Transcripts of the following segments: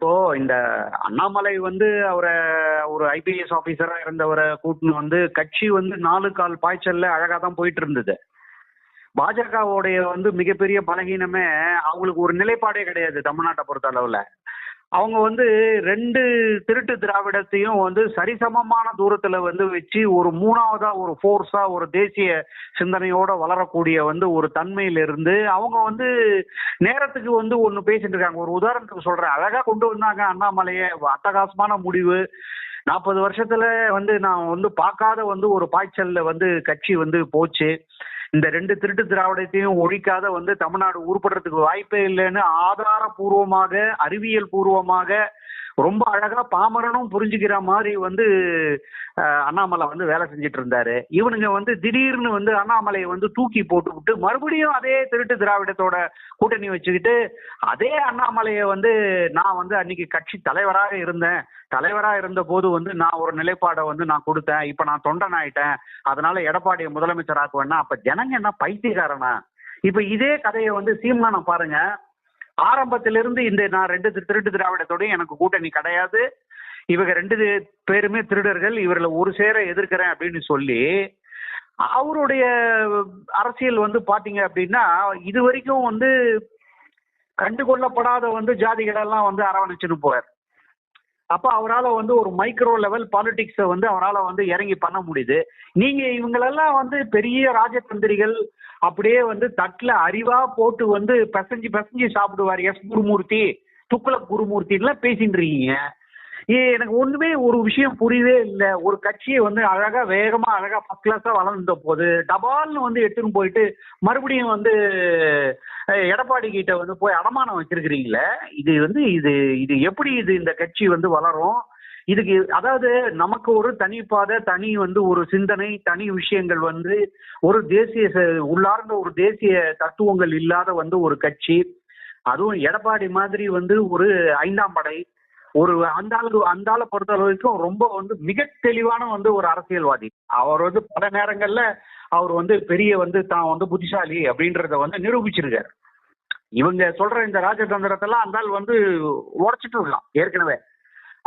இப்போ இந்த அண்ணாமலை வந்து அவரை ஒரு ஐபிஎஸ் ஆபீசரா இருந்தவரை கூட்டின்னு வந்து கட்சி வந்து 4 கால் பாய்ச்சல்ல அழகா தான் போயிட்டு இருந்தது. பாஜகவுடைய வந்து மிகப்பெரிய பலகீனமே அவங்களுக்கு ஒரு நிலைப்பாடே கிடையாது தமிழ்நாட்டை பொறுத்த அளவுல. அவங்க வந்து 2 திருட்டு திராவிடத்தையும் வந்து சரிசமமான தூரத்துல வந்து வச்சு ஒரு 3வதா ஒரு ஃபோர்ஸா ஒரு தேசிய சிந்தனையோட வளரக்கூடிய வந்து ஒரு தன்மையில இருந்து அவங்க வந்து நேரத்துக்கு வந்து ஒண்ணு பேசிட்டு இருக்காங்க. ஒரு உதாரணத்துக்கு சொல்றேன், அழகா கொண்டு வந்தாங்க அண்ணாமலையே, அட்டகாசமான முடிவு. 40 வருஷத்துல வந்து நான் வந்து பார்க்காத வந்து ஒரு பாய்ச்சல்ல வந்து கட்சி வந்து போச்சு. இந்த 2 திருட்டு திராவிடத்தையும் ஒழிக்காத வந்து தமிழ்நாடு உருப்படுறதுக்கு வாய்ப்பே இல்லைன்னு ஆதாரபூர்வமாக அறிவியல் பூர்வமாக ரொம்ப அழகா பாமரனும் புரிஞ்சுக்கிற மாதிரி வந்து அண்ணாமலை வந்து வேலை செஞ்சுட்டு இருந்தாரு. இவனுங்க வந்து திடீர்னு வந்து அண்ணாமலையை வந்து தூக்கி போட்டுவிட்டு மறுபடியும் அதே திருட்டு திராவிடத்தோட கூட்டணி வச்சுக்கிட்டு அதே அண்ணாமலையை வந்து நான் வந்து அன்னைக்கு கட்சி தலைவராக இருந்தேன், தலைவரா இருந்த போது வந்து நான் ஒரு நிலைப்பாடை வந்து நான் கொடுத்தேன், இப்ப நான் தொண்டன் ஆயிட்டேன், அதனால எடப்பாடியை முதலமைச்சர் ஆக்குவேன்னா அப்ப ஜனங்க என்ன பைத்தியக்காரனா? இப்ப இதே கதையை வந்து சீமானை பாருங்க, ஆரம்பத்திலிருந்து இந்த நான் 2 திருட்டு திராவிடத்தோடய எனக்கு கூட்டணி கிடையாது, இவங்க 2 பேருமே திருடர்கள், இவர்களை ஒரு சேர எதிர்க்கிறேன் அப்படின்னு சொல்லி அவருடைய அரசியல் வந்து பாத்தீங்க அப்படின்னா இது வரைக்கும் வந்து கண்டுகொள்ளப்படாத வந்து ஜாதிகளெல்லாம் வந்து அரவணைச்சுன்னு போறார். அப்ப அவரால் வந்து ஒரு மைக்ரோ லெவல் பாலிடிக்ஸை வந்து அவரால் வந்து இறங்கி பண்ண முடியுது. நீங்க இவங்களெல்லாம் வந்து பெரிய ராஜதந்திரிகள் அப்படியே வந்து தட்டுல அறிவா போட்டு வந்து பிசைஞ்சு பிசைஞ்சு சாப்பிடுவார் எஸ் குருமூர்த்தி, துக்ளக் குருமூர்த்தின்லாம் பேசிட்டு இருக்கீங்க. எனக்கு ஒண்ணுமே ஒரு விஷயம் புரியவே இல்லை. ஒரு கட்சியை வந்து அழகா வேகமா அழகா ஃபர்ஸ்ட் கிளாஸா வளர்ந்த போது டபால்னு வந்து எடுத்துன்னு போயிட்டு மறுபடியும் வந்து எடப்பாடி கிட்ட வந்து போய் அடமானம் வச்சிருக்கிறீங்களே, இது வந்து இது இது எப்படி இது இந்த கட்சி வந்து வளரும்? இதுக்கு அதாவது நமக்கு ஒரு தனிப்பாதை, தனி வந்து ஒரு சிந்தனை, தனி விஷயங்கள் வந்து ஒரு தேசிய உள்ளார்ந்த ஒரு தேசிய தத்துவங்கள் இல்லாத வந்து ஒரு கட்சி, அதுவும் எடப்பாடி மாதிரி வந்து ஒரு 5ஆம் படை, ஒரு அந்த பொறுத்த அளவுக்கும் ரொம்ப வந்து மிக தெளிவான வந்து ஒரு அரசியல்வாதி. அவர் வந்து பல நேரங்கள்ல அவர் வந்து பெரிய வந்து தான் வந்து புத்திசாலி அப்படின்றத வந்து நிரூபிச்சிருக்காரு. இவங்க சொல்ற இந்த ராஜதந்திரத்தெல்லாம் அந்த ஆள் வந்து உடைச்சிட்டு இருக்கலாம் ஏற்கனவே.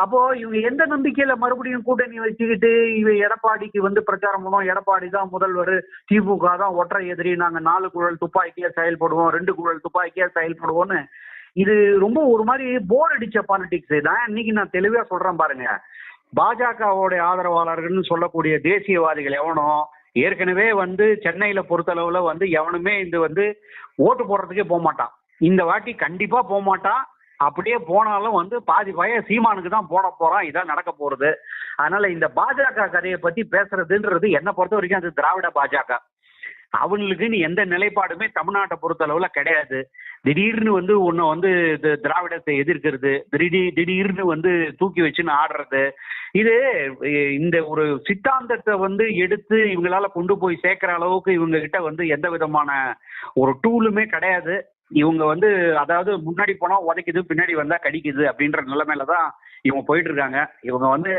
அப்போ இவங்க எந்த நம்பிக்கையில மறுபடியும் கூட்டணி வச்சுக்கிட்டு இவ எடப்பாடிக்கு வந்து பிரச்சாரம் பண்ணுவோம், எடப்பாடி தான் முதல்வர், திமுக தான் ஒற்றை எதிரி, நாங்க 4 குழல் துப்பாக்கியா செயல்படுவோம், 2 குழல் துப்பாக்கியா செயல்படுவோம்னு இது ரொம்ப ஒரு மாதிரி போர் அடிச்ச பாலிடிக்ஸ் தான். இன்னைக்கு நான் தெளிவா சொல்றேன் பாருங்க, பாஜகவோட ஆதரவாளர்கள்னு சொல்லக்கூடிய தேசியவாதிகள் எவனும் ஏற்கனவே வந்து சென்னையில பொறுத்தளவுல வந்து எவனுமே இந்த வந்து ஓட்டு போடுறதுக்கே போக மாட்டான். இந்த வாட்டி கண்டிப்பா போக மாட்டான். அப்படியே போனாலும் வந்து பாதி பய சீமானுக்கு தான் போட போறான், இதான் நடக்க போறது. அதனால இந்த பாஜக கதையை பத்தி பேசுறதுன்றது என்ன பொறுத்த வரைக்கும் அது திராவிட பாஜக. அவங்களுக்குன்னு எந்த நிலைப்பாடுமே தமிழ்நாட்டை பொறுத்த அளவுல கிடையாது. திடீர்னு வந்து உன்னை வந்து திராவிடத்தை எதிர்க்கிறது, திடீர்னு வந்து தூக்கி வச்சுன்னு ஆடுறது, இது இந்த ஒரு சித்தாந்தத்தை வந்து எடுத்து இவங்களால கொண்டு போய் சேர்க்கிற அளவுக்கு இவங்க கிட்ட வந்து எந்த விதமான ஒரு டூலுமே கிடையாது. இவங்க வந்து அதாவது முன்னாடி போனா உதைக்குது, பின்னாடி வந்தா கடிக்குது அப்படின்ற நிலைமையில தான் இவங்க போயிட்டு இருக்காங்க. இவங்க வந்து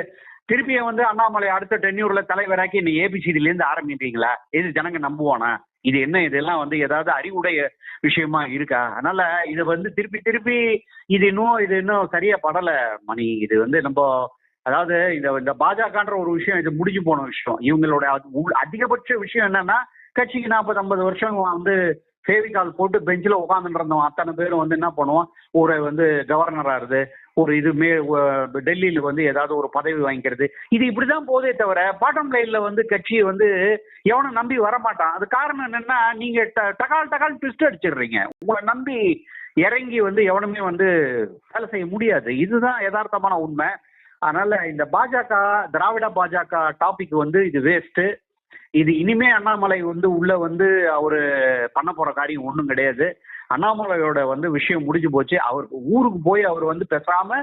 திருப்பியும் வந்து அண்ணாமலை அடுத்த டென்யூர்ல தலைவராக்கி நீ ஏபிசிடில இருந்து ஆரம்பிப்பீங்களா? இது ஜனங்க நம்புவானா? இது என்ன, இதெல்லாம் வந்து ஏதாவது அறிவுடைய விஷயமா இருக்கா? அதனால இதை வந்து திருப்பி இது இன்னும் சரியா படல மணி. இது வந்து நம்ம அதாவது இந்த பாஜகன்ற ஒரு விஷயம் இது முடிஞ்சு போன விஷயம். இவங்களோட அதிகபட்ச விஷயம் என்னன்னா கட்சிக்கு 40-50 வருஷம் வந்து சேவிக்கால் போட்டு பெஞ்சில் உட்காந்துட்டு இருந்தோம் அத்தனை பேரும் வந்து என்ன பண்ணுவோம், ஒரு வந்து கவர்னரா இருந்து ஒரு இது டெல்லியில வந்து ஏதாவது ஒரு பதவி வாங்கிக்கிறது, இது இப்படிதான் போதே தவிர பாட்டம் லைன்ல வந்து கட்சியை வந்து எவனும் நம்பி வரமாட்டான். அது காரணம் என்னன்னா நீங்க டகால் ட்விஸ்ட் அடிச்சிடுறீங்க. உங்களை நம்பி இறங்கி வந்து எவனுமே வந்து வேலை செய்ய முடியாது. இதுதான் யதார்த்தமான உண்மை. அதனால இந்த பாஜக திராவிட பாஜக டாபிக் வந்து இது வேஸ்ட். இது இனிமே அண்ணாமலை வந்து உள்ள வந்து அவரு பண்ண போற காரியம் ஒன்றும் கிடையாது. அண்ணாமலையோட வந்து விஷயம் முடிஞ்சு போச்சு. அவருக்கு ஊருக்கு போய் அவர் வந்து பேசாம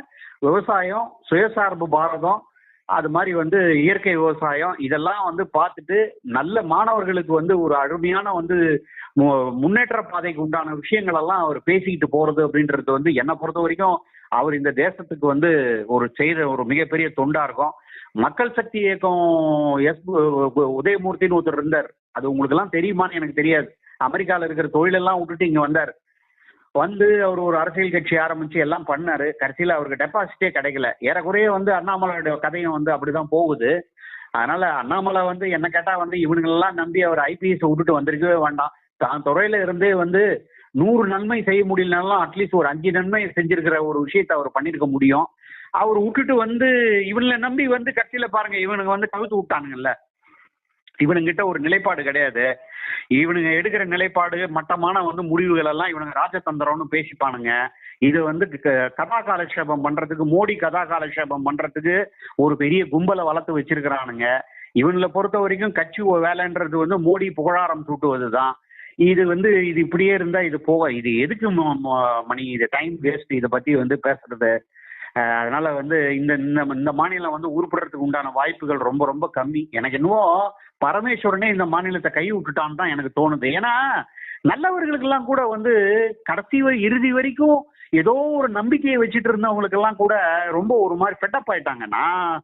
விவசாயம், சுயசார்பு பாரதம், அது மாதிரி வந்து இயற்கை விவசாயம் இதெல்லாம் வந்து பார்த்துட்டு நல்ல மாணவர்களுக்கு வந்து ஒரு அருமையான வந்து முன்னேற்ற பாதைக்கு உண்டான விஷயங்கள் எல்லாம் அவர் பேசிக்கிட்டு போறது அப்படின்றது வந்து என்னை பொறுத்த வரைக்கும் அவர் இந்த தேசத்துக்கு வந்து ஒரு செய்த ஒரு மிகப்பெரிய தொண்டா இருக்கும். மக்கள் சக்தி இயக்கம் உதயமூர்த்தின்னு ஒருத்தர் இருந்தார், அது உங்களுக்கு எல்லாம் தெரியுமான்னு எனக்கு தெரியாது. அமெரிக்கால இருக்கிற தொழிலெல்லாம் விட்டுட்டு இங்க வந்தார். வந்து அவர் ஒரு அரசியல் கட்சி ஆரம்பிச்சு எல்லாம் பண்ணாரு. கடைசியில அவருக்கு டெபாசிட்டே கிடைக்கல. ஏறக்குறைய வந்து அண்ணாமலையோட கதையும் வந்து அப்படிதான் போகுது. அதனால அண்ணாமலை வந்து என்ன கேட்டா வந்து இவனுங்களெல்லாம் நம்பி அவர் ஐபிஎஸ் விட்டுட்டு வந்திருக்கவே வேண்டாம். தான் துறையில இருந்தே வந்து 100 நன்மை செய்ய முடியலனாலும் அட்லீஸ்ட் ஒரு 5 நன்மை செஞ்சிருக்கிற ஒரு விஷயத்த அவர் பண்ணிருக்க முடியும். அவர் விட்டுட்டு வந்து இவனை நம்பி வந்து கட்சியில பாருங்க இவனுங்க வந்து கவித்து விட்டானுங்கல்ல. இவனுங்கிட்ட ஒரு நிலைப்பாடு கிடையாது. இவனுங்க எடுக்கிற நிலைப்பாடு மட்டமான வந்து முடிவுகள் எல்லாம் இவனுங்க ராஜதந்திரம்னு பேசிப்பானுங்க. இது வந்து கதா காலட்சேபம் பண்றதுக்கு, மோடி கதா காலட்சேபம் பண்றதுக்கு ஒரு பெரிய கும்பலை வளர்த்து வச்சிருக்கிறானுங்க. இவங்களை பொறுத்த வரைக்கும் கட்சி வேலைன்றது வந்து மோடி புகழாரம் சூட்டுவதுதான். இது வந்து இது இப்படியே இருந்தா இது போக இது எதுக்கு மணி, இது டைம் வேஸ்ட் இதை பத்தி வந்து பேசுறது. அதனால வந்து இந்த இந்த மாநிலம் வந்து உருப்படுறதுக்கு உண்டான வாய்ப்புகள் ரொம்ப ரொம்ப கம்மி. எனக்கு இன்னும் பரமேஸ்வரனே இந்த மாநிலத்தை கை விட்டுட்டான்னு தான் எனக்கு தோணுது. ஏன்னா நல்லவர்களுக்கெல்லாம் கூட வந்து கடைசி இறுதி வரைக்கும் ஏதோ ஒரு நம்பிக்கையை வச்சுட்டு இருந்தவங்களுக்கு எல்லாம் கூட ரொம்ப ஒரு மாதிரி ஃபெட்டப் ஆயிட்டாங்க. நான்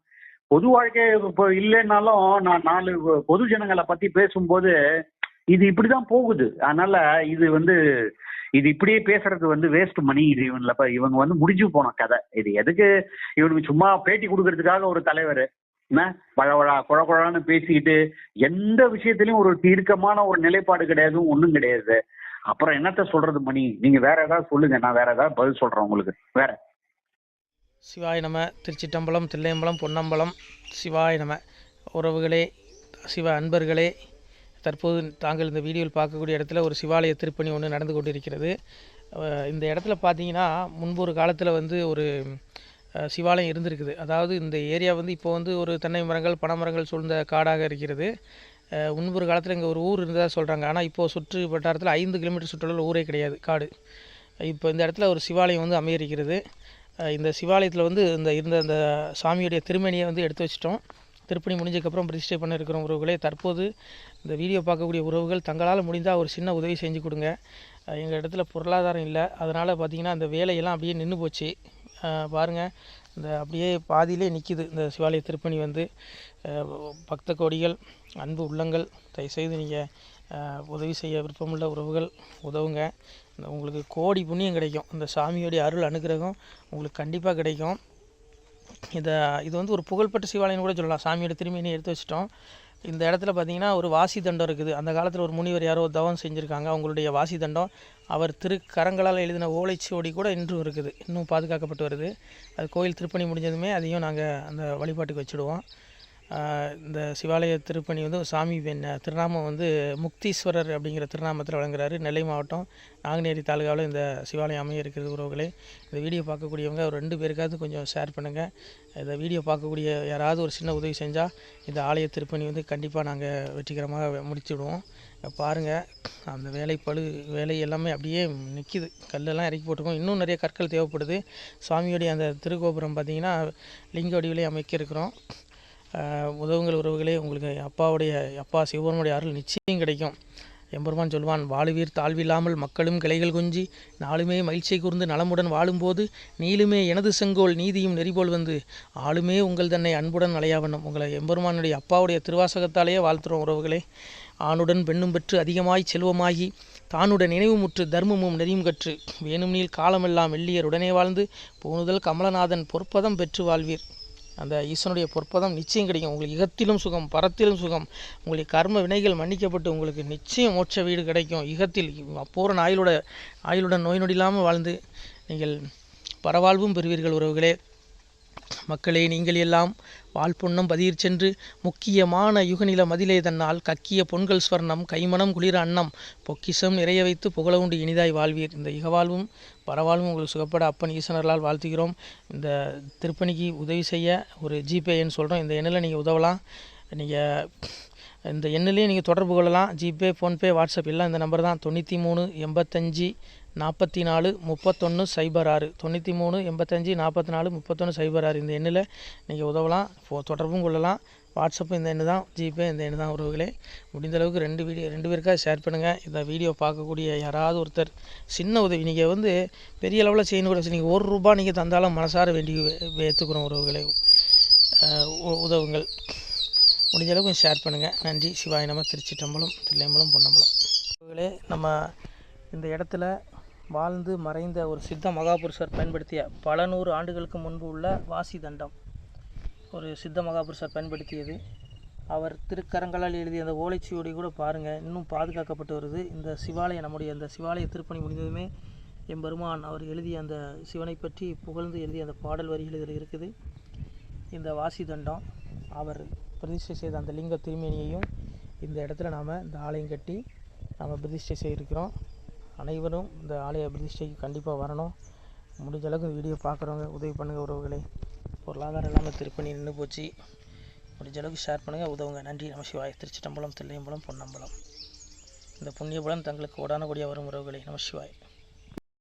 பொது வாழ்க்கை இப்போ இல்லைன்னாலும் நான் 4 பொது ஜனங்களை பத்தி பேசும்போது இது இப்படிதான் போகுது. அதனால இது வந்து இது இப்படியே பேசுறது வந்து வேஸ்ட் மணி. இது இவங்க வந்து முடிஞ்சு போன கதை. இது எதுக்கு இவனுக்கு சும்மா பேட்டி கொடுக்கறதுக்காக ஒரு தலைவர் என்ன பழவழா குழகுழான்னு பேசிக்கிட்டு எந்த விஷயத்திலயும் ஒரு தீர்க்கமான ஒரு நிலைப்பாடு கிடையாது, ஒண்ணும் கிடையாது. அப்புறம் என்னத்த சொல்றது மணி? நீங்க வேற ஏதாவது சொல்லுங்க, நான் வேற ஏதாவது பதில் சொல்றேன் உங்களுக்கு. வேற சிவாய நம. திருச்சிட்டம்பலம், தில்லையம்பலம், பொன்னம்பலம். சிவாய நம. உறவுகளே, சிவ அன்பர்களே, தற்போது தாங்கள் இந்த வீடியோவில் பார்க்கக்கூடிய இடத்துல ஒரு சிவாலய திருப்பணி ஒன்று நடந்து கொண்டிருக்கிறது. இந்த இடத்துல பார்த்தீங்கன்னா முன்பு ஒரு காலத்தில் வந்து ஒரு சிவாலயம் இருந்திருக்குது. அதாவது இந்த ஏரியா வந்து இப்போ வந்து ஒரு தென்னை மரங்கள், பனைமரங்கள் சூழ்ந்த காடாக இருக்கிறது. முன்பு ஒரு காலத்தில் இங்கே ஒரு ஊர் இருந்ததாக சொல்கிறாங்க. ஆனால் இப்போது சுற்று வட்டாரத்தில் 5 கிலோமீட்டர் சுற்றுலாவில் ஊரே கிடையாது, காடு. இப்போ இந்த இடத்துல ஒரு சிவாலயம் வந்து அமையிருக்கிறது. இந்த சிவாலயத்தில் வந்து இருந்த அந்த சாமியுடைய திருமணியை வந்து எடுத்து வச்சிட்டோம். திருப்பணி முடிஞ்சதுக்கப்புறம் பிரதிஷ்டை பண்ண இருக்கிற உறவுகளே, தற்போது இந்த வீடியோ பார்க்கக்கூடிய உறவுகள் தங்களால் முடிந்தால் ஒரு சின்ன உதவி செஞ்சு கொடுங்க. எங்கள் இடத்துல பொருளாதாரம் இல்லை. அதனால் பார்த்திங்கன்னா அந்த வேலையெல்லாம் அப்படியே நின்று போச்சு. பாருங்கள், இந்த அப்படியே பாதியிலே நிற்கிது இந்த சிவாலய திருப்பணி வந்து. பக்த கோடிகள், அன்பு உள்ளங்கள், தயவுசெய்து நீங்கள் உதவி செய்ய விருப்பமுள்ள உறவுகள் உதவுங்க. உங்களுக்கு கோடி புண்ணியம் கிடைக்கும். இந்த சாமியோடைய அருள் அனுகிரகம் உங்களுக்கு கண்டிப்பாக கிடைக்கும். இது வந்து ஒரு புகழ்பெற்ற சிவாலயம்னு கூட சொல்லலாம். சாமியோட திருமணியை எடுத்து வச்சிட்டோம். இந்த இடத்துல பார்த்திங்கன்னா ஒரு வாசி தண்டம் இருக்குது. அந்த காலத்தில் ஒரு முனிவர் யாரோ தவம் செஞ்சுருக்காங்க. அவங்களுடைய வாசி தண்டம் அவர் திருக்கரங்களால் எழுதின ஓலைச்சுவடி கூட இன்றும் இருக்குது, இன்னும் பாதுகாக்கப்பட்டு வருது. அது கோயில் திருப்பணி முடிஞ்சதுமே அதையும் நாங்கள் அந்த வழிபாட்டுக்கு வச்சுடுவோம். இந்த சிவாலய திருப்பணி வந்து சாமி திருநாமம் வந்து முக்தீஸ்வரர் அப்படிங்கிற திருநாமத்தில் வழங்குறாரு. நெல்லை மாவட்டம் நாங்குநேரி தாலுகாவில் இந்த சிவாலயம் அமைய இருக்கிறது. உறவுகளே, இந்த வீடியோ பார்க்கக்கூடியவங்க ஒரு 2 பேருக்காவது கொஞ்சம் ஷேர் பண்ணுங்கள். இந்த வீடியோ பார்க்கக்கூடிய யாராவது ஒரு சின்ன உதவி செஞ்சால் இந்த ஆலய திருப்பணி வந்து கண்டிப்பாக நாங்கள் வெற்றிகரமாக முடிச்சுடுவோம். பாருங்கள், அந்த வேலை எல்லாமே அப்படியே நிற்கிது. கல்லெல்லாம் இறக்கி போட்டிருக்கோம். இன்னும் நிறைய கற்கள் தேவைப்படுது. சுவாமியோடைய அந்த திருக்கோபுரம் பார்த்திங்கன்னா லிங்க வடிவிலே அமைக்க இருக்கிறோம். உதவுங்கள் உறவுகளே. உங்களுக்கு அப்பா சிவபெருமானுடைய அருள் நிச்சயம் கிடைக்கும். எம்பெருமான் சொல்வான், வாழுவீர் தாழ்வில்லாமல் மக்களும் கிளைகள் கொஞ்சி நாளுமே மகிழ்ச்சியை கூர்ந்து நலமுடன் வாழும்போது நீளுமே எனது செங்கோல் நீதியும் நெறிபோல் வந்து ஆளுமே உங்கள் தன்னை அன்புடன் அலையாவண்ணம். உங்களை எம்பெருமானுடைய அப்பாவுடைய திருவாசகத்தாலேயே வாழ்த்துறோம் உறவுகளே. ஆணுடன் பெண்ணும் பெற்று அதிகமாய் செல்வமாகி தானுடன் நினைவுமுற்று தர்மமும் நெறியும் கற்று வேணும் நீள் காலமெல்லாம் வெள்ளியர் உடனே வாழ்ந்து போனுதல் கமலநாதன் பொற்பதம் பெற்று வாழ்வீர். அந்த ஈசனுடைய பொற்பதம் நிச்சயம் கிடைக்கும். உங்களுக்கு இகத்திலும் சுகம், பரத்திலும் சுகம். உங்களுக்கு கர்ம வினைகள் மன்னிக்கப்பட்டு உங்களுக்கு நிச்சயம் மோட்ச வீடு கிடைக்கும். இகத்தில் பூரண ஆயுளுடன் நோய் நொடி இல்லாமல் வாழ்ந்து நீங்கள் பரவாழ்வும் பெறுவீர்கள் உறவுகளே. மக்களே, நீங்கள் எல்லாம் வாழ்பொன்னம் பதிர் சென்று முக்கியமான யுகநில மதிலே தன்னால் கக்கிய பொன்கள் ஸ்வர்ணம் கைமணம் குளிர அன்னம் பொக்கிஷம் நிறைய வைத்து புகழ உண்டு இனிதாய் வாழ்வீர். இந்த இகவாழ்வும் பரவாழ்வும் உங்களுக்கு சுகப்பட அப்பன் ஈசனர்களால் வாழ்த்துகிறோம். இந்த திருப்பணிக்கு உதவி செய்ய ஒரு ஜிபே எண் சொல்கிறோம். இந்த எண்ணில் நீங்கள் உதவலாம். நீங்கள் இந்த எண்ணிலே நீங்கள் தொடர்பு கொள்ளலாம். ஜிபே, ஃபோன்பே, வாட்ஸ்அப் எல்லாம் இந்த நம்பர் தான். 93 85 44 31 06 93 85 44 31 06. இந்த எண்ணில் நீங்கள் உதவலாம், தொடர்பும் கொள்ளலாம். வாட்ஸ்அப்பும் இந்த எண்ணு தான், ஜிபே இந்த எண்ணு தான் உறவுகளே. முடிந்த அளவுக்கு 2 பேருக்காக ஷேர் பண்ணுங்கள். இந்த வீடியோ பார்க்கக்கூடிய யாராவது ஒருத்தர் சின்ன உதவி நீங்கள் வந்து பெரிய அளவில் செய்யணும் கூட, நீங்கள் ₹1 நீங்கள் தந்தாலும் மனசார வேண்டி ஏற்றுக்கிறோம் உறவுகளே. உதவுங்கள். முடிஞ்ச அளவுக்கு ஷேர் பண்ணுங்கள். நன்றி. சிவாய நம. திருச்சிட்டம்பலம், தில்லையம்பலம், பொன்னம்பலம். உறவுகளே, நம்ம இந்த இடத்துல வாழ்ந்து மறைந்த ஒரு சித்த மகாபுருஷர் பயன்படுத்திய பல நூறு ஆண்டுகளுக்கு முன்பு உள்ள வாசி தண்டம் ஒரு சித்த மகாபுருஷர் பயன்படுத்தியது. அவர் திருக்கரங்களால் எழுதிய அந்த ஓலைச்சுவடி கூட பாருங்கள், இன்னும் பாதுகாக்கப்பட்டு வருது. இந்த சிவாலயம், நம்முடைய அந்த சிவாலய திருப்பணி முடிந்ததுமே எம்பெருமான் அவர் எழுதிய அந்த சிவனை பற்றி புகழ்ந்து எழுதிய அந்த பாடல் வரிகள் இதில் இருக்குது. இந்த வாசி தண்டம் அவர் பிரதிஷ்டை செய்த அந்த லிங்க திருமேனியையும் இந்த இடத்துல நாம் இந்த ஆலயம் கட்டி நாம் பிரதிஷ்டை செய்திருக்கிறோம். அனைவரும் இந்த ஆலய பிரதிஷ்டைக்கு கண்டிப்பாக வரணும். முடிஞ்ச அளவுக்கு வீடியோ பார்க்குறவங்க உதவி பண்ணுங்கள் உறவுகளே. பொருளாதாரம் இல்லாமல் திருப்பணி நின்று போச்சு. முடிஞ்ச அளவுக்கு ஷேர் பண்ணுங்கள், உதவுங்க. நன்றி. நம சிவாய. திருச்சிட்டம்பலம், தில்லையம்பலம், பொன்னம்பலம். இந்த புண்ணிய பலன் தங்களுக்கு உடான கூடிய வரும் உறவுகளே. நம சிவாய்.